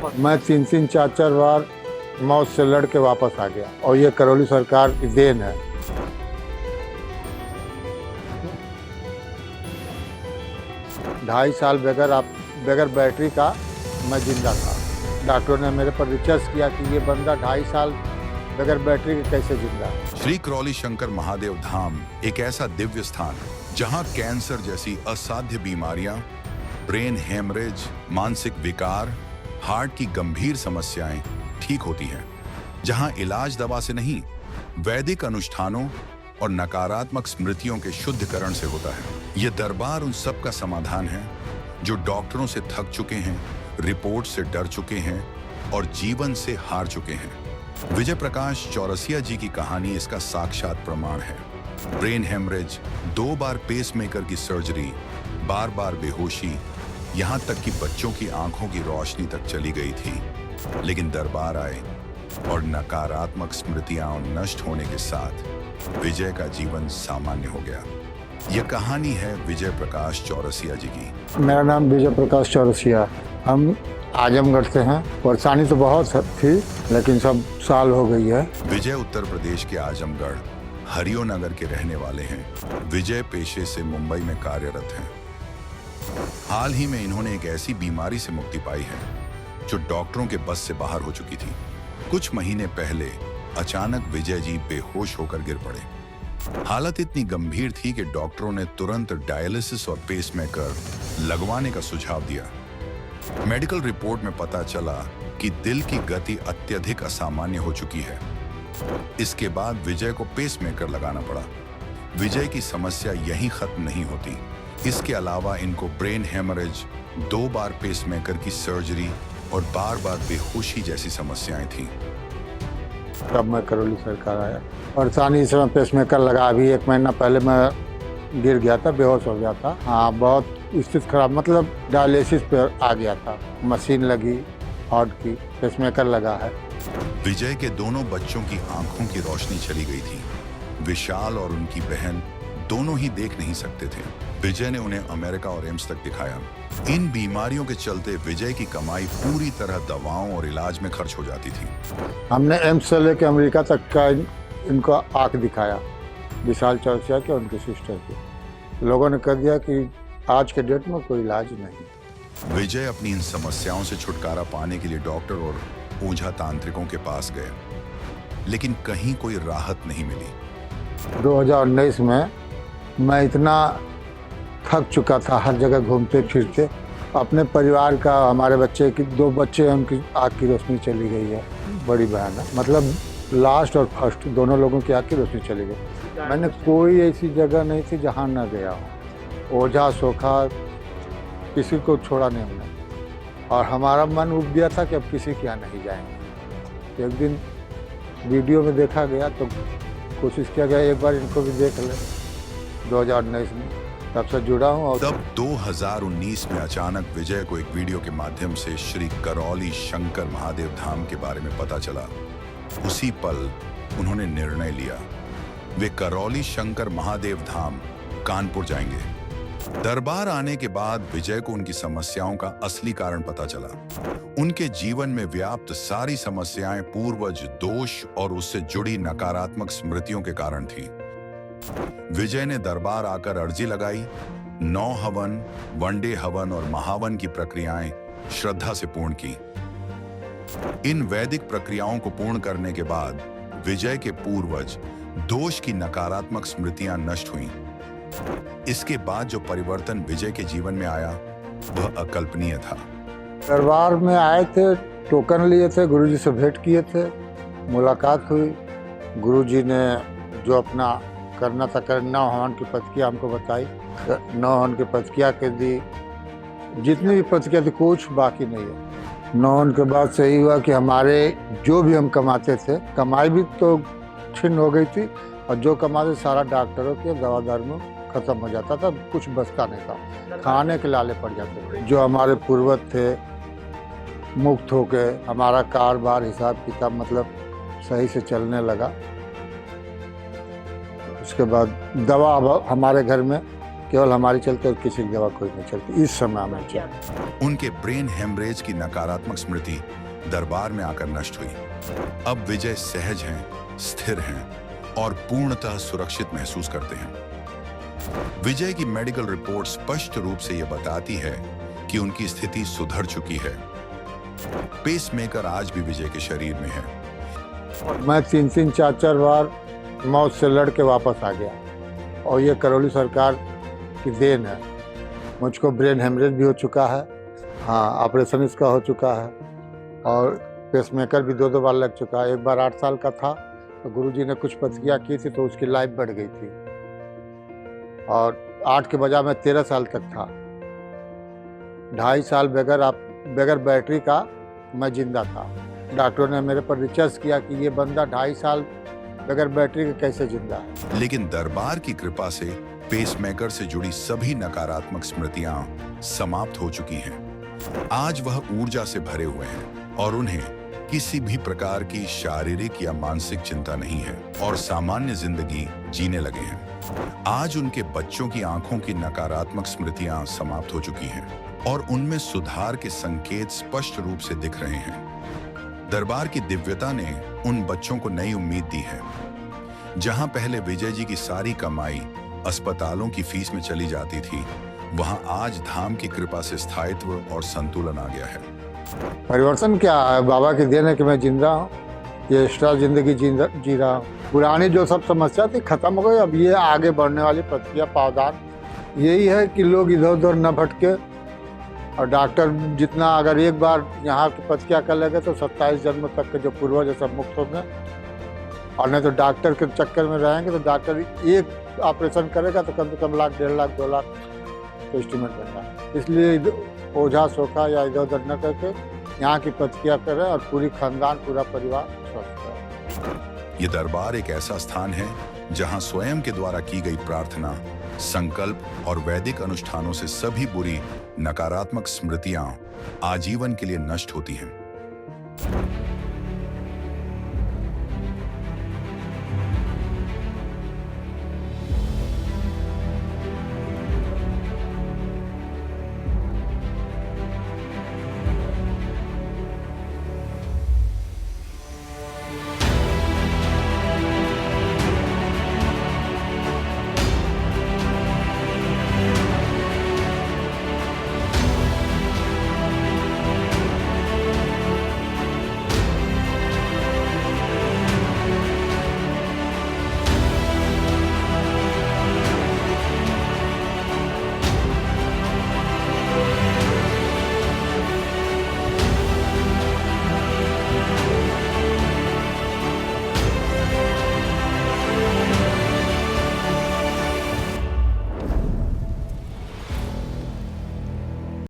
मैं 3-4 बार मौत से लड़ के वापस आ गया और ये करौली सरकार की देन है। ढाई साल बगैर बैटरी का मैं जिंदा था। डॉक्टरों ने मेरे पर रिसर्च किया कि ये बंदा 2.5 साल बगैर बैटरी के कैसे जिंदा है। श्री करौली शंकर महादेव धाम एक ऐसा दिव्य स्थान जहां कैंसर जैसी असाध्य बीमारियां, ब्रेन हेमरेज, मानसिक विकार, हार्ट की गंभीर समस्याएं ठीक होती हैं, जहां इलाज दवा से नहीं, वैदिक अनुष्ठानों और नकारात्मक स्मृतियों के शुद्धिकरण से होता है। यह दरबार उन सब का समाधान है जो डॉक्टरों से थक चुके हैं, रिपोर्ट से डर चुके हैं और जीवन से हार चुके हैं। विजय प्रकाश चौरसिया जी की कहानी इसका साक्षात प्रमाण है। ब्रेन हेमरेज, 2 बार पेसमेकर की सर्जरी, बार बेहोशी, यहाँ तक कि बच्चों की आंखों की रोशनी तक चली गई थी, लेकिन दरबार आए और नकारात्मक स्मृतियां नष्ट होने के साथ विजय का जीवन सामान्य हो गया। यह कहानी है विजय प्रकाश चौरसिया जी की। मेरा नाम विजय प्रकाश चौरसिया। हम आजमगढ़ से हैं। परेशानी तो बहुत थी, लेकिन सब साल हो गई है। विजय उत्तर प्रदेश के आजमगढ़ हरियो नगर के रहने वाले हैं। विजय पेशे से मुंबई में कार्यरत हैं। हाल ही में इन्होंने एक ऐसी बीमारी से मुक्ति पाई है जो डॉक्टरों के बस से बाहर हो चुकी थी। कुछ महीने पहले अचानक विजय जी बेहोश होकर गिर पड़े। हालत इतनी गंभीर थी कि डॉक्टरों ने तुरंत डायलिसिस और पेसमेकर लगवाने का सुझाव दिया। मेडिकल रिपोर्ट में पता चला कि दिल की गति अत्यधिक असामान्य हो चुकी है। इसके बाद विजय को पेसमेकर लगाना पड़ा। विजय की समस्या यहीं खत्म नहीं होती। इसके अलावा इनको ब्रेन हेमरेज, 2 बार पेसमेकर की सर्जरी और बार बेहोशी जैसी समस्याएं थीं। तब मैं करौली सरकार आया। परेशानी इस समय पेसमेकर लगा। अभी 1 महीना पहले मैं गिर गया था, बेहोश हो गया था। हाँ, बहुत स्थिति खराब, मतलब डायलिसिस पे आ गया था। मशीन लगी हार्ट की, पेसमेकर लगा है। विजय के दोनों बच्चों की आंखों की रोशनी चली गई थी। विशाल और उनकी बहन दोनों ही देख नहीं सकते थे। विजय ने उन्हें अमेरिका और एम्स तक दिखाया। इन बीमारियों के चलते विजय की कमाई पूरी तरह दवाओं और इलाज में खर्च हो जाती थी। हमने एम्स से लेकर अमेरिका तक का इनको आंख दिखाया, विशाल चौरसिया के, उनकी सिस्टर की। लोगों ने कह दिया कि आज के डेट में कोई इलाज नहीं। विजय अपनी इन समस्याओं से छुटकारा पाने के लिए डॉक्टर और ओझा तांत्रिकों के पास गए, लेकिन कहीं कोई राहत नहीं मिली। 2019 में मैं इतना थक चुका था, हर जगह घूमते फिरते। अपने परिवार का, हमारे बच्चे की 2 बच्चे, उनकी आँख की रोशनी चली गई है। बड़ी बहन है, मतलब लास्ट और फर्स्ट दोनों लोगों की आँख की रोशनी चली गई। मैंने कोई ऐसी जगह नहीं थी जहाँ न गया हूँ। ओझा सोखा किसी को छोड़ा नहीं हमने, और हमारा मन उब गया था कि अब किसी के यहाँ नहीं जाएंगे। एक दिन वीडियो में देखा गया तो कोशिश किया गया एक बार इनको भी देख ले। 2019 में तब से जुड़ा हूँ। और तब 2019 में अचानक विजय को एक वीडियो के माध्यम से श्री करौली शंकर महादेव धाम के बारे में पता चला। उसी पल उन्होंने निर्णय लिया, वे करौली शंकर महादेव धाम कानपुर जाएंगे। दरबार आने के बाद विजय को उनकी समस्याओं का असली कारण पता चला। उनके जीवन में व्याप्त सारी समस्याएं पूर्वज दोष और उससे जुड़ी नकारात्मक स्मृतियों के कारण थी। विजय ने दरबार आकर अर्जी लगाई। 9 हवन, वनडे हवन और महावन की प्रक्रियाएं श्रद्धा से पूर्ण की। इन वैदिक प्रक्रियाओं को पूर्ण करने के बाद विजय के पूर्वज दोष की नकारात्मक स्मृतियां नष्ट हुईं। इसके बाद जो परिवर्तन विजय के जीवन में आया वह अकल्पनीय था। दरबार में आए थे, टोकन लिए थे, गुरुजी से भेंट किए थे, मुलाकात हुई। गुरुजी ने जो अपना करना था कर, 9 हवन की पत्रिका हमको बताई। 9 हवन की पत्रिका के दी, जितनी भी पत्रिका थी कुछ बाकी नहीं है। 9 हवन के बाद सही हुआ कि हमारे जो भी हम कमाते थे, कमाई भी तो छिन्न हो गई थी, और जो कमाते सारा डॉक्टरों के दवा दारू में खत्म हो जाता था, कुछ बचता नहीं था। खाने के लाले पड़ जाते थे। जो हमारे पूर्वज थे मुक्त होके हमारा कारोबार हिसाब किताब मतलब सही से चलने लगा। उसके बाद दवा अब हमारे घर में केवल हमारी चलती और किसी की दवा कोई नहीं चलती इस समय में। उनके ब्रेन हेमरेज की नकारात्मक स्मृति दरबार में आकर नष्ट हुई। अब विजय सहज हैं, स्थिर हैं और पूर्णतः सुरक्षित महसूस करते हैं। विजय की मेडिकल रिपोर्ट स्पष्ट रूप से यह बताती है कि उनकी स्थिति सुधर चुकी है। पेसमेकर आज भी विजय के शरीर में है। मैं 3-4 बार मौत से लड़ के वापस आ गया और ये करौली सरकार की देन है। मुझको ब्रेन हेमरेज भी हो चुका है, हाँ ऑपरेशन इसका हो चुका है और पेसमेकर भी 2 बार लग चुका है। एक बार 8 साल का था तो गुरुजी ने कुछ प्रतिक्रिया की थी तो उसकी लाइफ बढ़ गई थी और 8 के बजाय मैं 13 साल तक था। 2.5 साल बगैर बैटरी का मैं जिंदा था। डॉक्टरों ने मेरे पर रिसर्च किया कि ये बंदा 2.5 साल बगैर बैटरी के कैसे जिंदा है। लेकिन दरबार की कृपा से पेसमेकर से जुड़ी सभी नकारात्मक स्मृतियां समाप्त हो चुकी हैं। आज वह ऊर्जा से भरे हुए हैं और उन्हें किसी भी प्रकार की शारीरिक या मानसिक चिंता नहीं है और सामान्य जिंदगी जीने लगे हैं। आज उनके बच्चों की आंखों की नकारात्मक स्मृतियां समाप्त हो चुकी हैं और उनमें सुधार के संकेत स्पष्ट रूप से दिख रहे हैं। दरबार की दिव्यता ने उन बच्चों को नई उम्मीद दी है। जहां पहले विजय जी की सारी कमाई अस्पतालों की फीस में चली जाती थी, वहां आज धाम की कृपा से स्थायित्व और संतुलन आ गया है। परिवर्तन क्या है? बाबा की देन है कि मैं जिंदा हूँ, ये एक्स्ट्रा जिंदगी जी रहा हूँ। पुरानी जो सब समस्या थी खत्म हो गई। अब ये आगे बढ़ने वाली प्रक्रिया पावदान यही है कि लोग इधर उधर न भटके और डॉक्टर जितना अगर एक बार यहाँ की प्रतिक्रिया कर लेंगे तो 27 जन्म तक के जो पूर्वज है सब मुक्त होंगे और नहीं तो डॉक्टर के चक्कर में रहेंगे तो डॉक्टर एक ऑपरेशन करेगा तो कम से कम 1 लाख 1.5 लाख 2 लाख तो एस्टिमेट बनता है। इसलिए ओझा सोखा या इधर उधर न करके यहाँ की प्रतिक्रिया करें और पूरी खानदान पूरा परिवार स्वस्थ रहे। ये दरबार एक ऐसा स्थान है जहाँ स्वयं के द्वारा की गई प्रार्थना, संकल्प और वैदिक अनुष्ठानों से सभी बुरी नकारात्मक स्मृतियां आजीवन के लिए नष्ट होती हैं।